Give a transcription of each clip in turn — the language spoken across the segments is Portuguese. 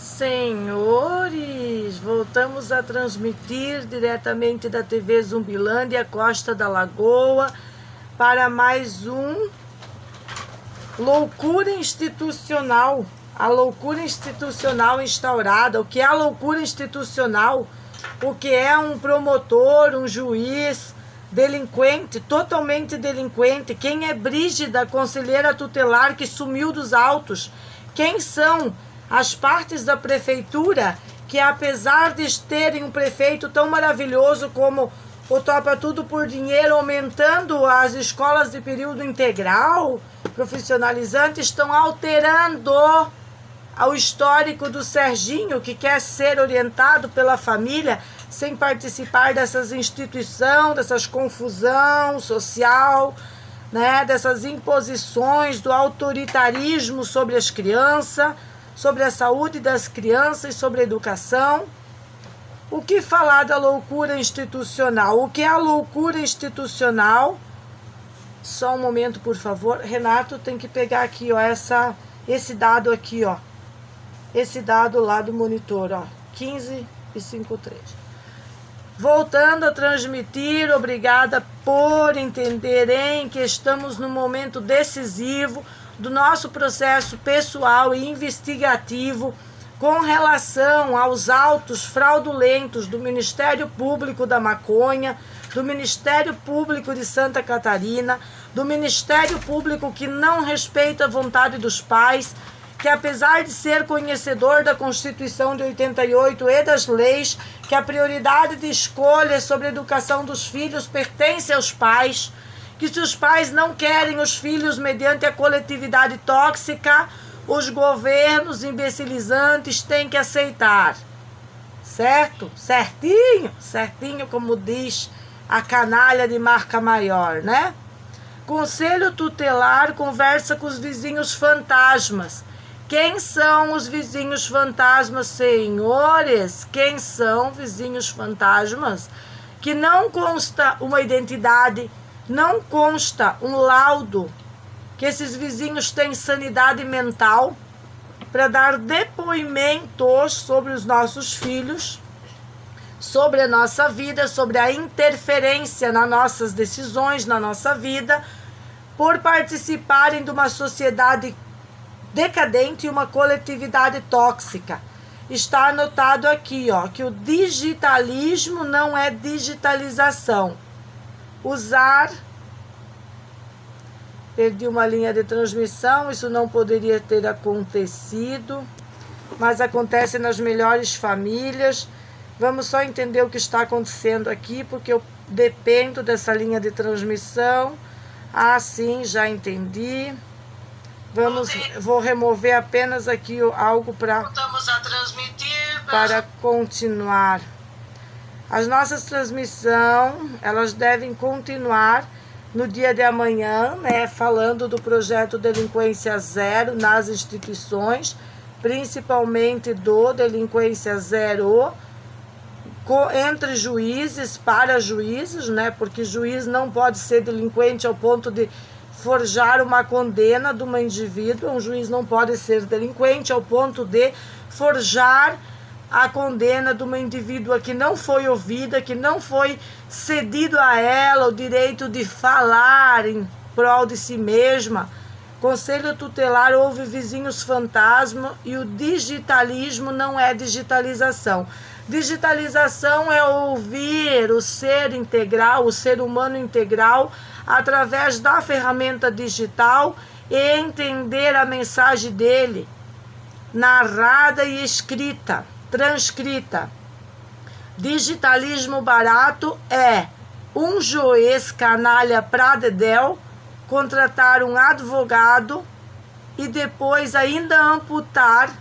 Senhores, voltamos a transmitir diretamente da TV Zumbilândia, Costa da Lagoa, para mais um Loucura Institucional. A loucura institucional instaurada. O que é a loucura institucional? O que é um promotor, um juiz delinquente, totalmente delinquente? Quem é Brígida, conselheira tutelar que sumiu dos autos? Quem são as partes da prefeitura que, apesar de terem um prefeito tão maravilhoso como o Topa Tudo por Dinheiro, aumentando as escolas de período integral, profissionalizante, estão alterando ao histórico do Serginho, que quer ser orientado pela família sem participar dessas instituições, dessas confusão social, né, dessas imposições do autoritarismo sobre as crianças, sobre a saúde das crianças e sobre a educação. O que falar da loucura institucional? O que é a loucura institucional? Só um momento, por favor. Renato tem que pegar aqui, ó, esse dado aqui, ó. Esse dado lá do monitor, ó. 15:53. Voltando a transmitir, obrigada por entenderem que estamos num momento decisivo do nosso processo pessoal e investigativo com relação aos autos fraudulentos do Ministério Público da Maconha, do Ministério Público de Santa Catarina, do Ministério Público que não respeita a vontade dos pais, que apesar de ser conhecedor da Constituição de 88 e das leis, que a prioridade de escolha sobre a educação dos filhos pertence aos pais, que se os pais não querem os filhos mediante a coletividade tóxica, os governos imbecilizantes têm que aceitar. Certo? Certinho? Certinho, como diz a canalha de marca maior, né? Conselho tutelar conversa com os vizinhos fantasmas. Quem são os vizinhos fantasmas, senhores? Quem são vizinhos fantasmas? Que não consta uma identidade, não consta um laudo, que esses vizinhos têm sanidade mental para dar depoimentos sobre os nossos filhos, sobre a nossa vida, sobre a interferência nas nossas decisões, na nossa vida, por participarem de uma sociedade decadente e uma coletividade tóxica. Está anotado aqui, ó, que o digitalismo não é digitalização. Perdi uma linha de transmissão, isso não poderia ter acontecido, mas acontece nas melhores famílias. Vamos só entender o que está acontecendo aqui, porque eu dependo dessa linha de transmissão. Ah, sim, já entendi. Vou remover apenas aqui algo para continuar. As nossas transmissões, elas devem continuar no dia de amanhã, né, falando do projeto Delinquência Zero nas instituições, principalmente do Delinquência Zero entre juízes, para juízes, né, porque juiz não pode ser delinquente ao ponto de forjar uma condena de uma indivídua. Um juiz não pode ser delinquente ao ponto de forjar a condena de uma indivídua que não foi ouvida, que não foi cedido a ela o direito de falar em prol de si mesma. Conselho tutelar ouve vizinhos fantasma e o digitalismo não é digitalização. Digitalização é ouvir o ser integral, o ser humano integral, através da ferramenta digital e entender a mensagem dele, narrada e escrita, transcrita. Digitalismo barato é um juiz canalha pra dedéu contratar um advogado e depois ainda amputar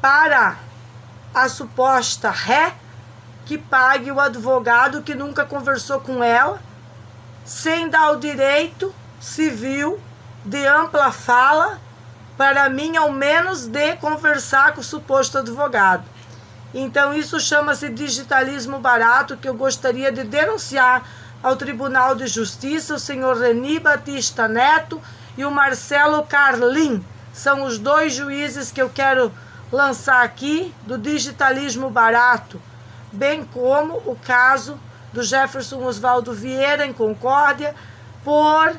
para a suposta ré que pague o advogado que nunca conversou com ela, sem dar o direito civil de ampla fala, para mim, ao menos, de conversar com o suposto advogado. Então, isso chama-se digitalismo barato, que eu gostaria de denunciar ao Tribunal de Justiça, o senhor Reni Batista Neto e o Marcelo Carlin. São os dois juízes que eu quero lançar aqui do digitalismo barato, bem como o caso do Jefferson Oswaldo Vieira, em Concórdia, por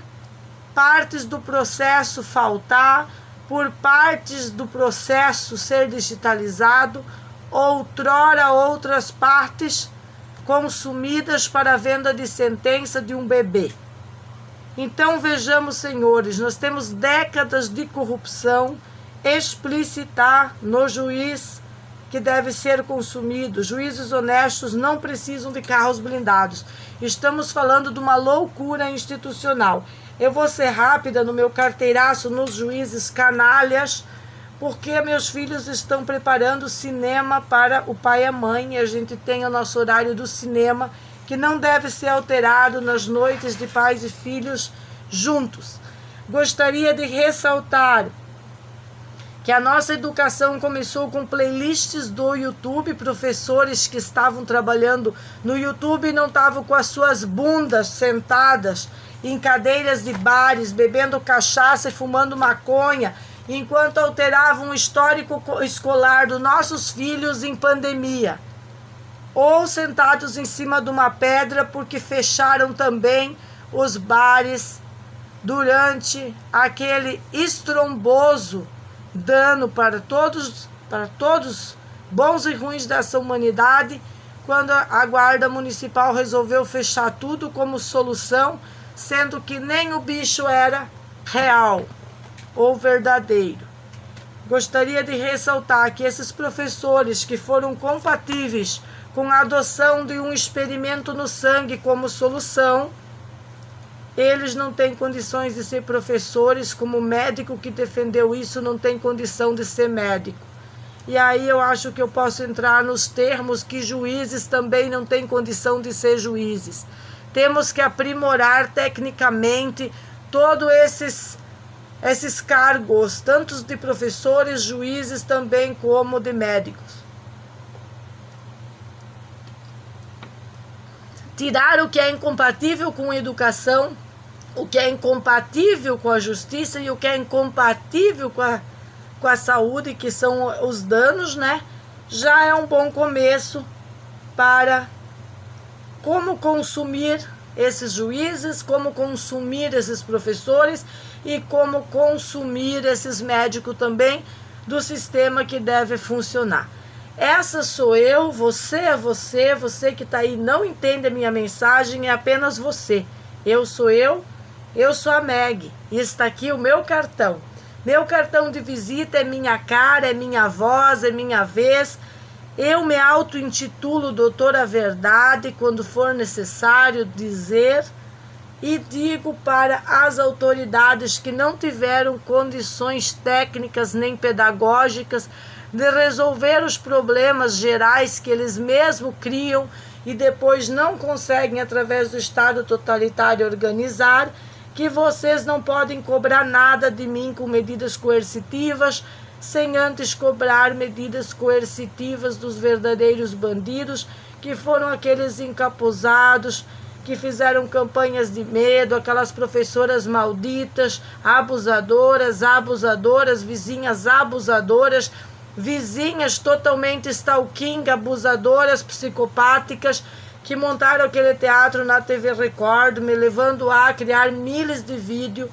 partes do processo faltar, por partes do processo ser digitalizado, outrora outras partes consumidas para a venda de sentença de um bebê. Então vejamos, senhores, nós temos décadas de corrupção explicitar no juiz que deve ser consumido. Juízes honestos não precisam de carros blindados. Estamos falando de uma loucura institucional. Eu vou ser rápida no meu carteiraço nos juízes canalhas, porque meus filhos estão preparando cinema para o pai e a mãe, e a gente tem o nosso horário do cinema, que não deve ser alterado nas noites de pais e filhos juntos. Gostaria de ressaltar que a nossa educação começou com playlists do YouTube, professores que estavam trabalhando no YouTube e não estavam com as suas bundas sentadas em cadeiras de bares, bebendo cachaça e fumando maconha, enquanto alteravam o histórico escolar dos nossos filhos em pandemia. Ou sentados em cima de uma pedra porque fecharam também os bares durante aquele estromboso dano para todos bons e ruins dessa humanidade, quando a Guarda Municipal resolveu fechar tudo como solução, sendo que nem o bicho era real ou verdadeiro. Gostaria de ressaltar que esses professores que foram compatíveis com a adoção de um experimento no sangue como solução, eles não têm condições de ser professores, como o médico que defendeu isso não tem condição de ser médico. E aí eu acho que eu posso entrar nos termos que juízes também não têm condição de ser juízes. Temos que aprimorar tecnicamente todos esses cargos, tanto de professores, juízes, também como de médicos. Tirar o que é incompatível com a educação, o que é incompatível com a justiça e o que é incompatível com a saúde, que são os danos, né? Já é um bom começo para como consumir esses juízes, como consumir esses professores e como consumir esses médicos também do sistema que deve funcionar. Essa sou eu, você é você, você que está aí não entende a minha mensagem, é apenas você. Eu sou a Meg, e está aqui o meu cartão. Meu cartão de visita é minha cara, é minha voz, é minha vez. Eu me auto-intitulo doutora Verdade quando for necessário dizer, e digo para as autoridades que não tiveram condições técnicas nem pedagógicas de resolver os problemas gerais que eles mesmos criam e depois não conseguem, através do Estado totalitário, organizar, que vocês não podem cobrar nada de mim com medidas coercitivas, sem antes cobrar medidas coercitivas dos verdadeiros bandidos, que foram aqueles encapuzados, que fizeram campanhas de medo, aquelas professoras malditas, abusadoras, vizinhas abusadoras, vizinhas totalmente stalking, abusadoras, psicopáticas, que montaram aquele teatro na TV Record, me levando a criar milhares de vídeos,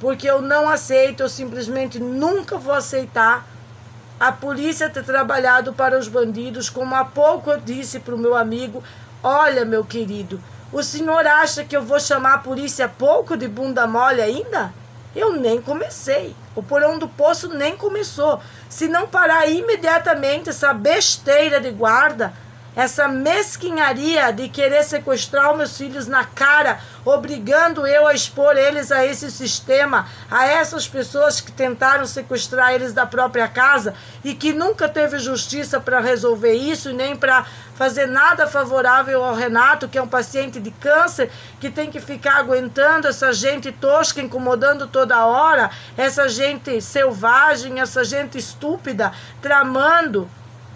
porque eu não aceito, eu simplesmente nunca vou aceitar a polícia ter trabalhado para os bandidos, como há pouco eu disse para o meu amigo: olha, meu querido, o senhor acha que eu vou chamar a polícia pouco de bunda mole ainda? Eu nem comecei. O porão do poço nem começou. Se não parar imediatamente essa besteira de guarda, essa mesquinharia de querer sequestrar os meus filhos na cara, obrigando eu a expor eles a esse sistema, a essas pessoas que tentaram sequestrar eles da própria casa e que nunca teve justiça para resolver isso e nem para fazer nada favorável ao Renato, que é um paciente de câncer, que tem que ficar aguentando essa gente tosca, incomodando toda hora, essa gente selvagem, essa gente estúpida, tramando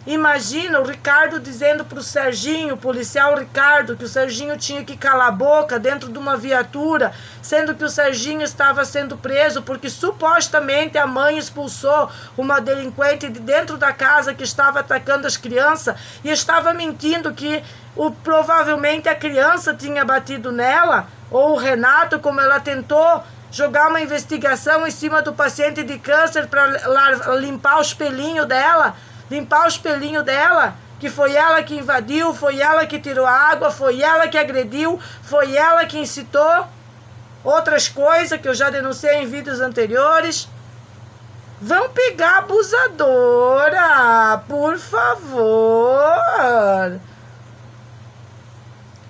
Imagina o Ricardo dizendo para o Serginho, o policial Ricardo, que o Serginho tinha que calar a boca dentro de uma viatura, sendo que o Serginho estava sendo preso porque supostamente a mãe expulsou uma delinquente de dentro da casa que estava atacando as crianças e estava mentindo que provavelmente a criança tinha batido nela, ou o Renato, como ela tentou jogar uma investigação em cima do paciente de câncer para limpar o espelhinho dela, que foi ela que invadiu, foi ela que tirou a água, foi ela que agrediu, foi ela que incitou outras coisas que eu já denunciei em vídeos anteriores. Vão pegar a abusadora, por favor.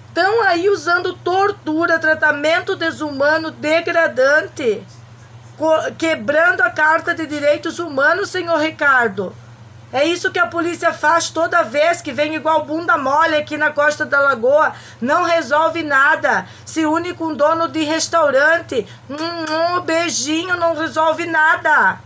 Estão aí usando tortura, tratamento desumano, degradante, quebrando a Carta de Direitos Humanos, senhor Ricardo. É isso que a polícia faz toda vez que vem igual bunda mole aqui na Costa da Lagoa. Não resolve nada. Se une com dono de restaurante. Beijinho, não resolve nada.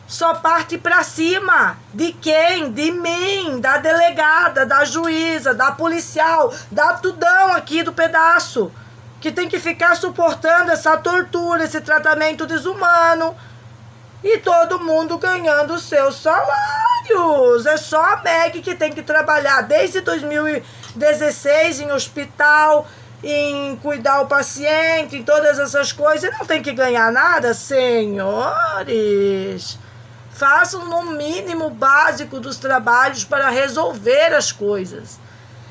Só parte pra cima. De quem? De mim, da delegada, da juíza, da policial, da tudão aqui do pedaço. Que tem que ficar suportando essa tortura, esse tratamento desumano. E todo mundo ganhando seus salários. É só a Meg que tem que trabalhar desde 2016 em hospital, em cuidar o paciente, em todas essas coisas. E não tem que ganhar nada, senhores. Façam no mínimo básico dos trabalhos para resolver as coisas.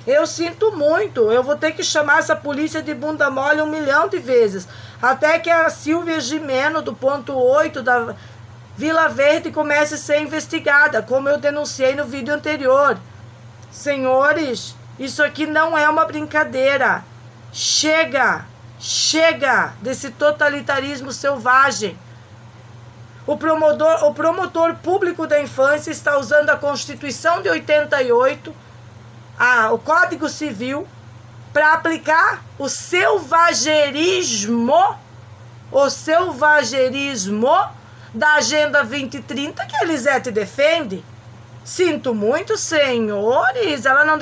Eu sinto muito. Eu vou ter que chamar essa polícia de bunda mole 1 milhão de vezes. Até que a Silvia Gimeno, do ponto 8 da Vila Verde, comece a ser investigada, como eu denunciei no vídeo anterior. Senhores, isso aqui não é uma brincadeira. Chega desse totalitarismo selvagem. O promotor público da infância está usando a Constituição de 88, o Código Civil, para aplicar o selvagerismo da Agenda 2030 que a Elisete defende. Sinto muito, senhores, ela não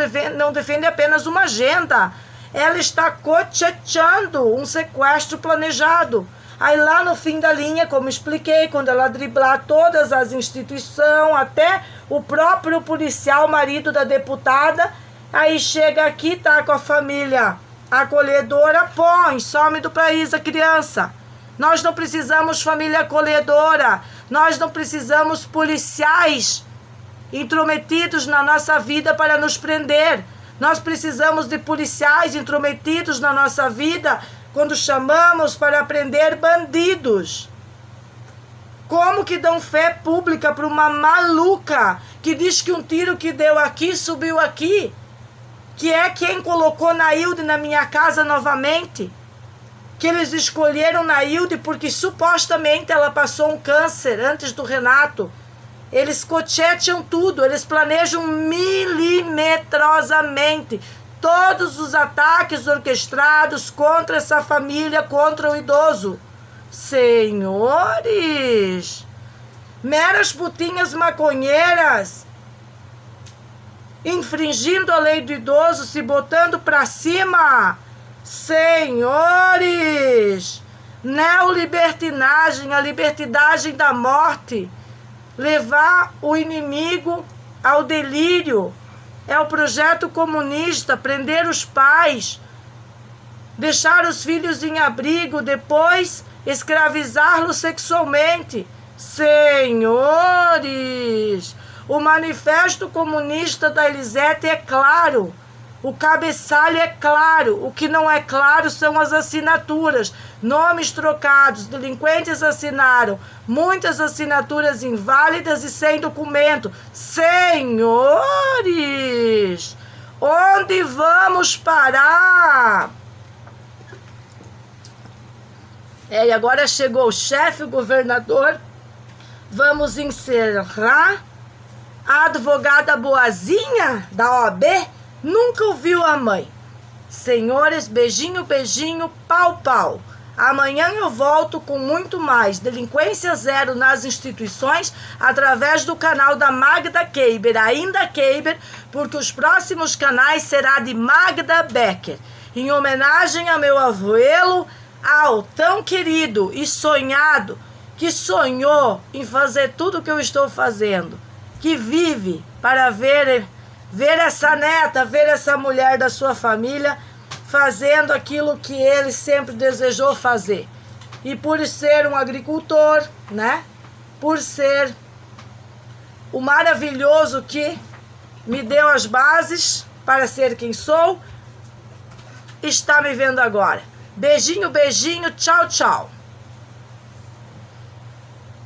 defende apenas uma agenda, ela está cocheteando um sequestro planejado. Aí lá no fim da linha, como expliquei, quando ela driblar todas as instituições, até o próprio policial, marido da deputada, aí chega aqui, tá com a família acolhedora, some do país a criança. Nós não precisamos família acolhedora, nós não precisamos policiais intrometidos na nossa vida para nos prender. Nós precisamos de policiais intrometidos na nossa vida quando chamamos para prender bandidos. Como que dão fé pública para uma maluca que diz que um tiro que deu aqui subiu aqui? Que é quem colocou Nailde na minha casa novamente? Que eles escolheram Nailde porque supostamente ela passou um câncer antes do Renato. Eles cocheteam tudo, eles planejam milimetrosamente todos os ataques orquestrados contra essa família, contra o idoso. Senhores, meras putinhas maconheiras, infringindo a lei do idoso, se botando pra cima. Senhores, neolibertinagem, a libertinagem da morte, levar o inimigo ao delírio. É o projeto comunista, prender os pais, deixar os filhos em abrigo, depois escravizá-los sexualmente. Senhores, o manifesto comunista da Elisete é claro, o cabeçalho é claro, o que não é claro são as assinaturas, nomes trocados, delinquentes assinaram, muitas assinaturas inválidas e sem documento. Senhores, onde vamos parar? E agora chegou o chefe, o governador. Vamos encerrar. A advogada boazinha da OAB nunca ouviu a mãe. Senhores, beijinho, beijinho, pau, pau. Amanhã eu volto com muito mais Delinquência Zero nas instituições através do canal da Magda Keiber, ainda Keiber, porque os próximos canais será de Magda Becker, em homenagem a meu abuelo, ao tão querido e sonhado, que sonhou em fazer tudo o que eu estou fazendo, que vive para ver essa neta, ver essa mulher da sua família fazendo aquilo que ele sempre desejou fazer. E por ser um agricultor, né? Por ser o maravilhoso que me deu as bases para ser quem sou, está me vendo agora. Beijinho, beijinho, tchau, tchau.